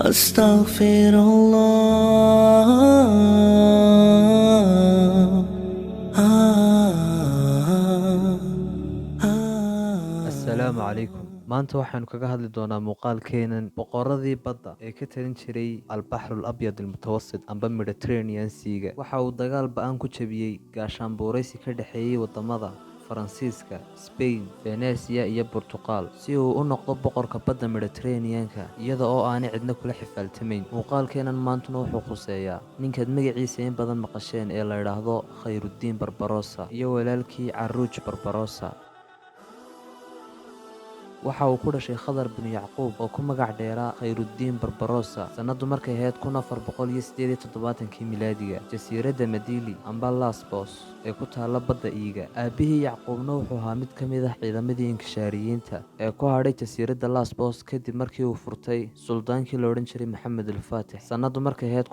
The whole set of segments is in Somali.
أستغفر الله. assalaamu calaykum maanta waxaanu kaga hadli doonaa muuqaalkeenan boqoradii badda ee ka talin jiray albaxrul abyad almutawasit amba mediterranean seaga waxa uu dagaal ba-aan ku jabiyey gaashaanbuuraysi ka dhexeeyey wadamada faransiiska sbain venesiya iyo burtuqaal si uu u noqdo boqorka badda mediteraneanka iyada oo aanay cidna kula xifaaltamayn muuqaalkeenan maantuna wuxuu khuseeyaa ninkaad magaciisa in badan maqasheen ee la idhaahdo khayrudiin barbarosa iyo walaalkii caruuj barbarosa. waxa uu ku dhashay khadar binu yacquub oo ku magac dheeraa khayrudiin barbarosa sannadu markay ahayd kii milaadiga jasiiradda madili amba lasbos ee ku taalla badda iiga. aabbihii yacquubna wuxuu ahaa mid ka mid ah ciidamadii inkishaariyiinta ee ku hadhay jasiiradda lasbos kadib markii uu furtay suldaankii la odhan jiray maxamed alfaatix sannadu markay ahayd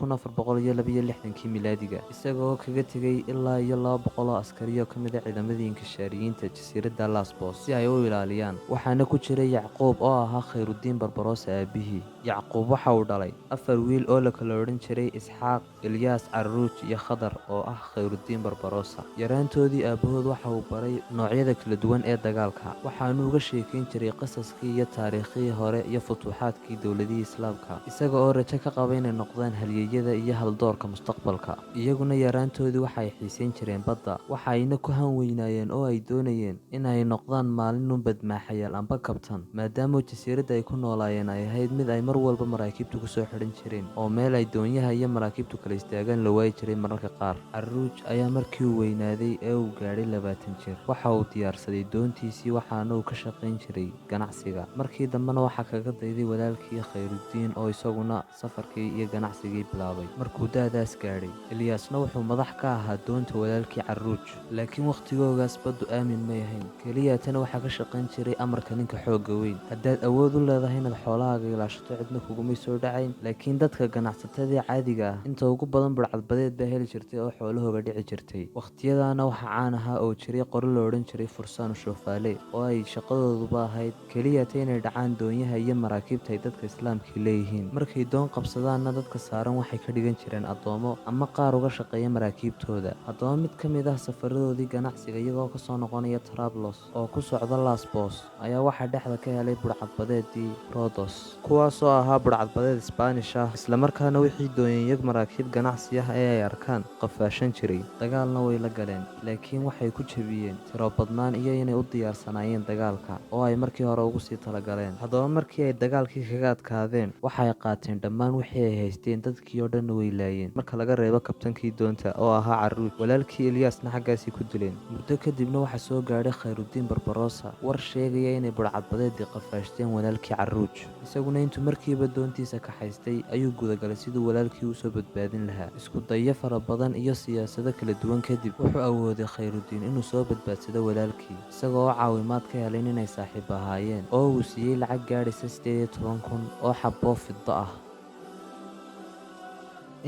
kii milaadiga isagoo kaga tegey ilaa iyo 200 oo askariyo ka mid a ciidamadii inkishaariyiinta jasiiradda lasbos si ay u ilaaliyaan waxaana ku jiray yacquub oo ahaa khayrudiin barbarosa aabbihii. yacquub waxa uu dhalay 4 wiil oo la kala odhan jiray isxaaq ilyaas caruuj iyo khadar oo ah khayrudiin barbarosa. yaraantoodii aabbahood waxa uu baray noocyada kala duwan ee dagaalka waxaanu uga sheekayn jiray qasaskii iyo taariikhii hore iyo futuuxaadkii dowladihii islaamka isaga oo rajo ka qaba inay noqdaan halyeeyada iyo haldoorka mustaqbalka. iyaguna yaraantoodii waxay xiisayn jireen badda waxayna ku hanweynaayeen oo ay doonayeen inay noqdaan maalinu badmaaxayaal amba kabtan maadaama jasiiradda ay ku noolaayeen ay ahayd mid ay mar walba maraakiibtu kusoo xidhan jireen oo meel ay doonyaha iyo maraakiibtu kala istaagaan la waayi jiray mararka qaar. caruuj ayaa markii uu weynaaday ee uu gaadhay 20 jir waxa uu diyaarsaday doontiisii waxaana uu ka shaqayn jiray ganacsiga. markii dambena waxaa kaga dayday walaalkii khayrudiin oo isaguna safarkii iyo ganacsigii bilaabay. markuu da'daas gaadhay ilyaasna wuxuu madax ka ahaa doonta walaalkii caruuj laakiin wakhtigoogaas baddu aamin may ahayn keliyatana waxaa ka shaqayn jiray amarka ninka xoogga weyn. haddaad awood u leedahay inaad xoolahaaga ilaashato cidna kugumay soo dhacayn laakiin dadka ganacsatadii caadiga ah inta ugu badan burcadbadeed baa heli jirtay oo xoolahooga dhici jirtay. wakhtiyadaana waxaa caan ahaa oo jiray qori la odhan jiray fursaanu shoofaale oo ay shaqadooduba ahayd keliyata inay dhacaan doonyaha iyo maraakiibta ay dadka islaamkii leeyihiin. markay doon qabsadaanna dadka saaran waxay ka dhigan jireen addoomo ama qaar uga shaqeeya maraakiibtooda. haddaba mid ka mid ah safaradoodii ganacsiga iyagoo kasoo noqonaya trablos oo ku socda lasbos ayaa waxaa dhexda ka helay burcadbadeedii rodos kuwaasoo ahaa burcadbadeed isbaanish ah islamarkaana wixii doonyeeyag maraakiib ganacsi ah ee ay arkaan qafaashan jiray. dagaalna way la galeen laakiin waxay ku jebiyeen tiro badnaan iyo inay u diyaarsanaayeen dagaalka oo ay markii hore ugu sii talagaleen. haddaba markii ay dagaalkii kaga adkaadeen waxay qaateen dhammaan wixii ay haysteen dadkii oo dhanna way laayeen marka laga reebo kabtankii doonta oo ahaa caruuj. walaalkii ilyaasna xaggaasii ku dileen. muddo kadibna waxaa soo gaadhay khayrudiin barbarosa war sheegaya inay burcadbadeedii qafaashteen walaalkii caruuj. isaguna intuu markiiba doontiisa kaxaystay ayuu gudagalay siduu walaalkii usoo badbaadin lahaa. isku dayo fara badan iyo siyaasado kala duwan kadib wuxuu awooday khayrudiin inuu soo badbaadsado walaalkii isagoo oo caawimaad ka helay inay saaxiib ahaayeen oo uu siiyey lacag gaadhaysa 18,000 oo xaboo fiddo ah.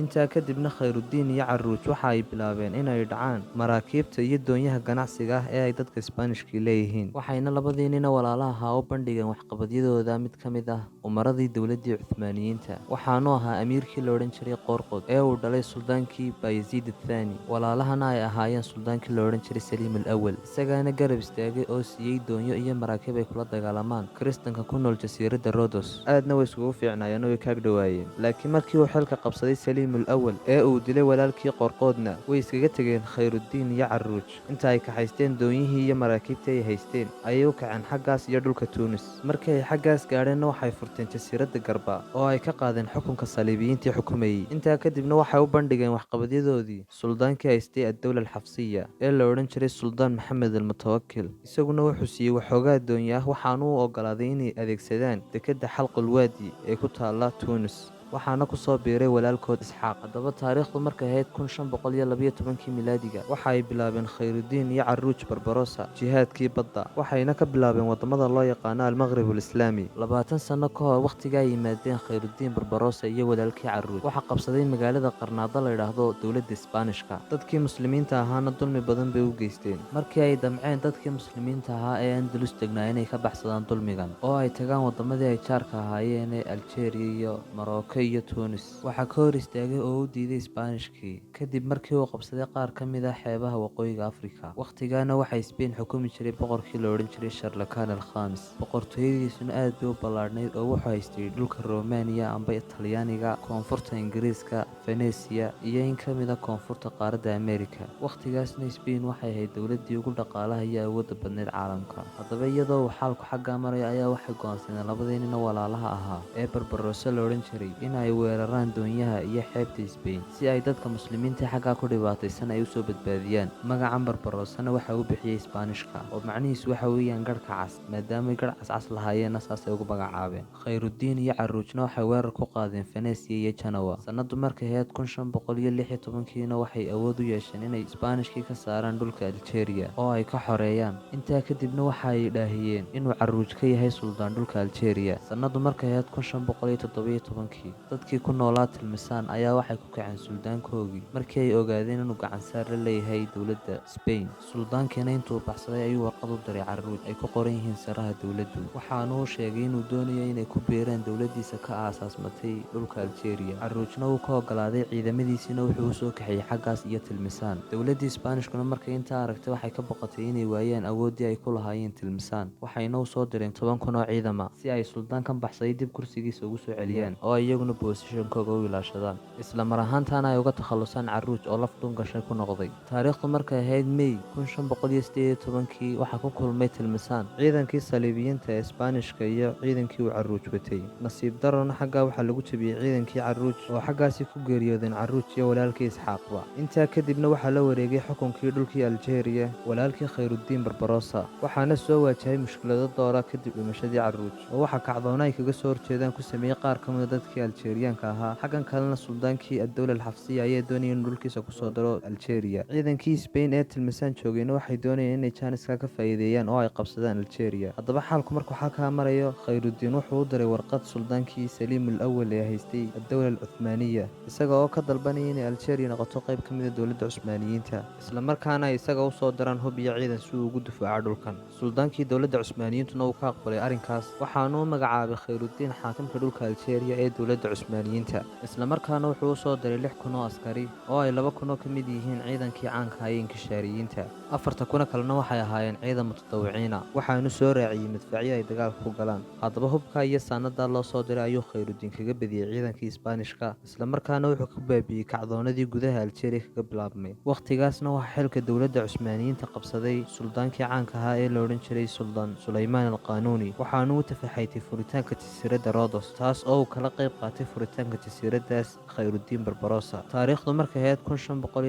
intaa kadibna khayrudiin iyo caruuj waxa ay bilaabeen inay dhacaan maraakiibta iyo doonyaha ganacsiga ah ee ay dadka isbaanishkii leeyihiin. waxayna labadii nina walaalaha ahaa u bandhigeen waxqabadyadooda mid ka mid ah umaradii dowladdii cuthmaaniyiinta waxaanu ahaa amiirkii la odhan jiray qoorqod ee uu dhalay suldaankii bayaziid athaani. walaalahana ay ahaayeen suldaankii la odhan jiray saliim al awal isagaana garab istaagay oo siiyey doonyo iyo maraakiib ay kula dagaalamaan kiristanka ku nool jasiiradda rodos. aadna way iskugu fiicnaayeen oo way kaag dhowaayeen laakiin markii uu xilka qabsaday awal ee uu dilay walaalkii qorqoodna way iskaga tegeen khayrudiin iyo caruuj. inta ay kaxaysteen doonyihii iyo maraakiibtii ay haysteen ayay u kaceen xaggaas iyo dhulka tuunis. markii ay xaggaas gaadheenna waxay furteen jasiiradda garba oo ay ka qaadeen xukunka saliibiyiintii xukumayey. intaa kadibna waxay u bandhigeen waxqabadyadoodii suldaankii haystay addowla alxafsiya ee la odhan jiray suldaan maxamed almutawakil. isaguna wuxuu siiyey waxoogaa doonyo ah waxaanu u ogolaaday inay adeegsadaan dekedda xalqulwaadi ee ku taalla tuunis waxaana ku soo biiray walaalkood Isxaaq. Haddaba taariikhdu markay ahayd 1512 milaadiga, waxa ay bilaabeen Khayrudiin iyo Carruuj Barbarossa jihaadkii badda, waxayna ka bilaabeen wadamada loo yaqaano Almaqrib Alislaami. 20 sano ka hor waqtiga ay yimaadeen Khayrudiin Barbarossa iyo walaalkii Carruuj, waxaa qabsaday magaalada Qarnaada la yidhaahdo dowladda Isbaanishka. dadkii muslimiinta ahaana dulmi badan bay u geysteen. markii ay damceen dadkii muslimiinta ahaa ee Andalus degnaa inay ka baxsadaan dulmigan oo ay tagaan wadamadii ay jaarka ahaayeen ee Aljeeriya iyo Maroko iyo Tunis, waxaa ka hor istaagay oo u diiday Isbaanishkii kadib markii uu qabsaday qaar ka mid ah xeebaha waqooyiga Afrika. waqtigaana waxaa Spain xukumi jiray boqorkii la odhan jiray Sharlakan al-Khamis. boqortooyadiisuna aad bay u ballaadhnayd oo wuxuu haystay dhulka Romania amba Talyaaniga, koonfurta Ingiriiska, Venesia iyo in ka mid ah koonfurta qaaradda Ameerika. waqtigaasna Spain waxay ahayd dowladdii ugu dhaqaalaha iyo awoodda badneyd caalamka. haddaba iyadoo uu xaalku xaggaa maraya ayaa waxay go'aansadeen labadii nin oo walaalaha ahaa ee Barbarossa la odhan jiray in ay weeraraan doonyaha iyo xeebta Spain si ay dadka muslimiinta xaggaa ku dhibaataysan ay usoo badbaadiyaan. magacan Barbarossana waxa uu bixiyey Isbaanishka oo macnihiisu waxa weeyaan garhka cas, maadaamay garh cascas lahaayeenna saasay ugu magacaabeen. Khayrudiin iyo Carruujna waxay weerar ku qaadeen Venesia iyo Genoa. sanadu markay ahayd 1516kiina waxay awood u yeesheen inay Isbaanishkii ka saaraan dhulka Aljeeriya oo ay ka xoreeyaan. intaa kadibna waxa ay dhaahiyeen inuu Carruuj ka yahay suldaan dhulka Aljeeriya. sanadu markay ahayd 1517kii, dadkii ku noolaa Tilmisaan ayaa waxay ku kaceen suldaankoogii markii ay ogaadeen inuu gacansaar la leeyahay dowladda Spain. suldaankiina intuu baxsaday ayuu warqad u diray Carruuj ay ku qoran yihiin saraha dowladdu, waxaana uu sheegay inuu doonayo inay ku biiraan dowladdiisa ka aasaasmatay dhulka Aljeeriya. Carruujna wuu ka ogolaaday, ciidamadiisiina wuxuu u soo kaxeeyey xaggaas iyo Tilmisaan. dowladdii Isbaanishkuna markay intaa aragtay waxay ka baqatay inay waayaan awooddii ay ku lahaayeen Tilmisaan, waxayna u soo direen 10 kun oo ciidama si ay suldaankan baxsaday dib kursigiisa ugu soo celiyaan oo ay iyaguna boosishankooga u ilaashadaan, isla mar ahaantaana ay uga takhalusaan Carruuj oo laf dhungashay ku noqday. taariikhdu markay ahayd May 1518kii waxaa ku kulmay Tilmisaan ciidankii saliibiyiinta ee Isbaanishka iyo ciidankii uu Carruuj watay. nasiib darrona xaggaa waxaa lagu jebiyey ciidankii Carruuj oo xaggaasi ku geeriyoodeen Carruuj iyo walaalkii Isxaaqba. intaa kadibna waxaa la wareegay xukunkii dhulkii Aljeeriya walaalkii Khayrudiin Barbarossa, waxaana soo waajahay mushkilado doora kadib dhimashadii Carruuj oo waxaa kacdoona ay kaga soo horjeedaan ku sameeyey qaar ka mid a dadkii Aljeeriyaanka ahaa. xaggan kalena suldaankii ad-dowla al-Xafsiya ayaa doonayay inuu dhulkiisa kusoo daro Aljeeriya. ciidankii Spain ee Tilmisaan joogayna waxay doonayeen inay jaaniska ka faa'iideeyaan oo ay qabsadaan Aljeeriya. haddaba xaalku markuu xalkaa marayo, Khayrudiin wuxuu u diray warqad suldaankii Saliim al-Awwal ee haystay ad-dowla al-Cuthmaaniya isaga oo ka dalbanaya inay Aljeeriya noqoto qayb ka mid a dowladda Cusmaaniyiinta, isla markaana ay isaga u soo diraan hub iyo ciidan si uu ugu difaaco dhulkan. suldaankii dowladda Cusmaaniyiintuna uu ka aqbalay arrinkaas, waxaanu u magacaabay Khayrudiin xaakimka dhulka Aljeeriya ee dowladda Cusmaaniyiinta, isla markaana wuxuu u soo diray 6 kun oo askari oo ay 2 kun oo ka mid yihiin ciidankii caanka ahaa ee inkishaariyiinta. 4 kun kalena waxay ahaayeen ciidan mutadawiciina, waxaanu soo raaciyey madfacyo ay dagaalka ku galaan. haddaba hubka iyo saanadaa loo soo diray ayuu Khayrudiin kaga badiyey ciidankii Isbaanishka, isla markaana wuxuu ka baabi'iyey kacdoonadii gudaha Aljeeriya kaga bilaabmay. waqtigaasna waxaa xilka dowladda Cusmaaniyiinta qabsaday suldaankii caanka ahaa ee la odhan jiray Suldaan Sulaymaan al-Qaanuuni, waxaanu u tafaxaytay furitaanka jasiiradda Rhodos, taas oo uu kala qayb qaatay furitaanka jasiiraddaas Khayrudiin Barbarossa. taariikhdu markay ahayd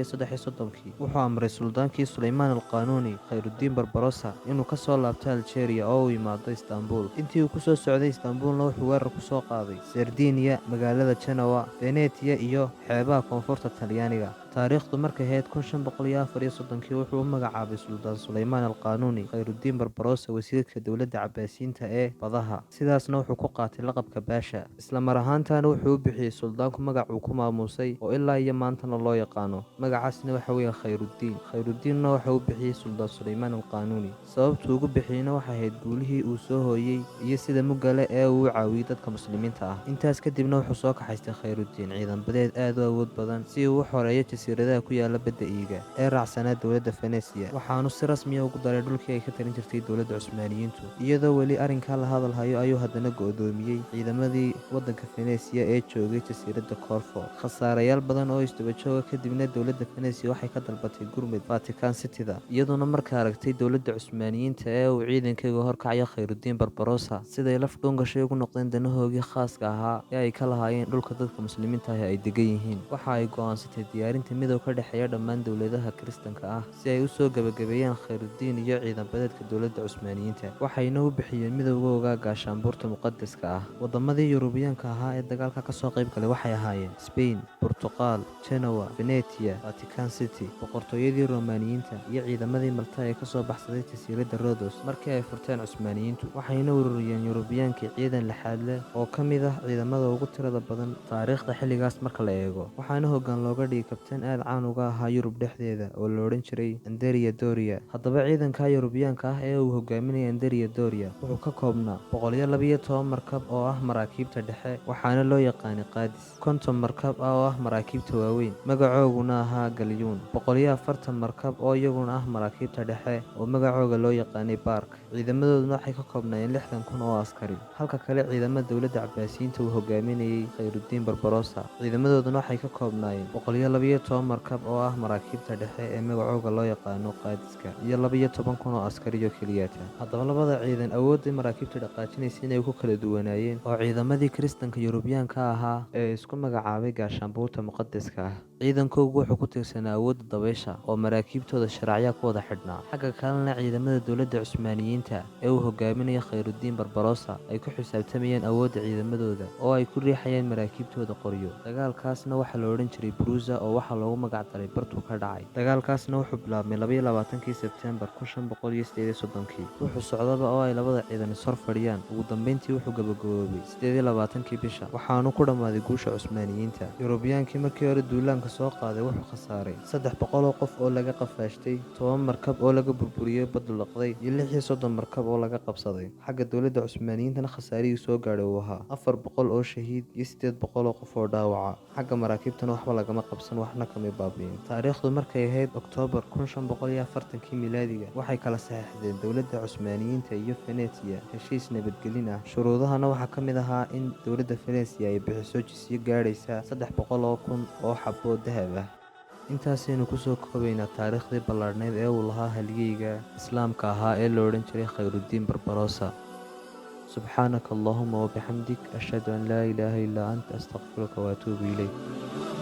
1533kii wuxuu amray suldaankii Sulaymaan al-Qaanuuni Khayrudiin Barbarossa inuu ka soo laabto Aljeeriya oo uu yimaado Istaanbul. intii uu ku soo socday Istaanbulna wuxuu weerar ku soo qaaday Sardiiniya, magaalada Genoa, Venetia iyo xeebaha koonfurta Talyaaniga. taariikhdu markay ahayd 1534kii wuxuu u magacaabay Suldaan Sulaymaan al-Qaanuuni Khayrudiin Barbarossa wasiirka dowladda Cabbaasiyiinta ee badaha, sidaasna wuxuu ku qaatay laqabka baasha, isla mar ahaantaana wuxuu u bixiyey suldaanku magac uu ku maamuusay oo ilaa iyo maantana loo yaqaano. magacaasna waxa weeye Khayrudiin. Khayrudiinna waxa uu bixiyey Suldaan Sulaymaan al-Qaanuuni. sababtuu ugu bixiyeyna waxay ahayd guulihii uu soo hooyey iyo sida mugale ee uu u caawiyey dadka muslimiinta ah. intaas kadibna wuxuu soo kaxaystay Khayrudiin ciidan badeed aad u awood badan si uu u xoreeyo jasiiradaha ku yaala badda Iiga ee raacsanaa dowladda Venesia, waxaanu si rasmiya ugu daray dhulkii ay ka talin jirtay dowladda Cusmaaniyiintu. iyadoo weli arrinkaa la hadalhayo ayuu haddana go'doomiyey ciidamadii waddanka Venesia ee joogay jasiiradda Corfu. khasaarayaal badan oo isdaba jooga kadibna dowladda Venesia waxay ka dalbatay gurmud Vatican City-da, iyaduna markaa aragtay dowladda Cusmaaniyiinta ee uu ciidankayga horkacayo Khayrudiin Barbarossa siday laf dhungashay ugu noqdeen danahoogii khaaska ahaa ee ay ka lahaayeen dhulka dadka muslimiinta ah ay degan yihiin. waxa ay go'aansatay diyaarinta keentay midow ka dhexeeya dhammaan dowladaha kiristanka ah si ay u soo gebagabeeyaan Khayrudiin iyo ciidan badeedka dowladda Cusmaaniyiinta, waxayna u bixiyeen midowgooda gaashaanbuurta muqadaska ah. Wadamadii Yurubiyaanka ahaa ee dagaalka ka soo qayb galay waxay ahaayeen Spain, Portugal, Genoa, Venetia, Vatican City, boqortooyadii Romaaniyiinta, iyo ciidamadii Malta ee ka soo baxsaday jasiiradda Rhodos markii ay furteen Cusmaaniyiintu, waxayna ururiyeen Yurubiyaankii ciidan lixaad leh oo ka mid ah ciidamada ugu tirada badan taariikhda xilligaas marka la eego, waxaana hoggaan looga dhigay kabtaan aad caan uga ahaa Yurub dhexdeeda oo la odhan jiray Andrea Doria. Haddaba ciidanka Yurubiyaanka ah ee uu hogaaminayay Andrea Doria wuxuu ka koobnaa 112 markab oo ah maraakiibta dhexe, waxaana loo yaqaanay qaadis, 50 markab oo ah maraakiibta waaweyn magacooguna ahaa galyuun, 140 markab oo iyaguna ah maraakiibta dhexe oo magacooga loo yaqaanay bark. Ciidamadooduna waxay ka koobnaayeen 60,000 oo askari, halka kale ciidamada dowladda Cabbaasiyiinta uu hogaaminayay Khayrudiin Barbarossa ciidamadooduna waxay ka koobnaayeen 112 markab oo ah maraakiibta dhexe ee magacooga loo yaqaano qaadiska, iyo 12,000 oo askari oo keliyata. Haddaba labada ciidan awoodday maraakiibta dhaqaajinaysa inay ku kala duwanaayeen oo ciidamadii kiristanka Yurubiyaanka ahaa ee isku magacaabay gaashaanbuurta muqadaska ah. Ciidankoogu wuxuu ku tiirsanaa awoodda dabaysha oo maraakiibtooda sharacya ku wada xidhnaa. Xagga kalena ciidamada dowladda Cusmaaniyiinta ee uu hogaaminaya Khayrudiin Barbarossa ay ku xisaabtamayeen awoodda ciidamadooda oo ay ku riixayeen maraakiibtooda qoryo. Dagaalkaasna waxaa la odhan jiray Bruza oo waxaa loogu magac daray bartuu ka dhacay. Dagaalkaasna wuxuu bilaabmay 22 Sebteembar 1538, wuxuu socdaba oo ay labada ciidan is hor fadhiyaan. Ugu dambeyntii wuxuu gabagaboobay 28 bisha, waxaanu ku dhammaaday guusha Cusmaaniyiinta. Yurubiyaankii markii hore duulaanka soo qaaday wuxuu khasaaray 300 oo qof oo laga qafaashtay, 10 markab oo laga burburiyey baddu laqday, iyo 36 markab oo laga qabsaday. Xagga dowladda Cusmaaniyiintana khasaarihii soo gaadhay uu ahaa 400 oo shahiid iyo 800 oo qof oo dhaawaca. Xagga maraakiibtana waxba lagama qabsan, waxna kama baabi'in. Taariikhdu markay ahayd Oktoobar 1540 miilaadiga, waxay kala saxeexdeen dowladda Cusmaaniyiinta iyo Venetia heshiis nabadgelin ah. Shuruudahana waxaa ka mid ahaa in dowladda Venetia ay bixiso jizyo gaadhaysa 300,000 oo xabbo dahab ah. intaasaynu kusoo koobaynaa taariikhdii ballaadhneyd ee uu lahaa halyeyga islaamka ahaa ee la odhan jiray Khayrudiin Barbarossa. subxaanaka allahuma wabixamdik ashhadu an laa ilaaha illaa anta astaqfiruka waatuubu ilayk.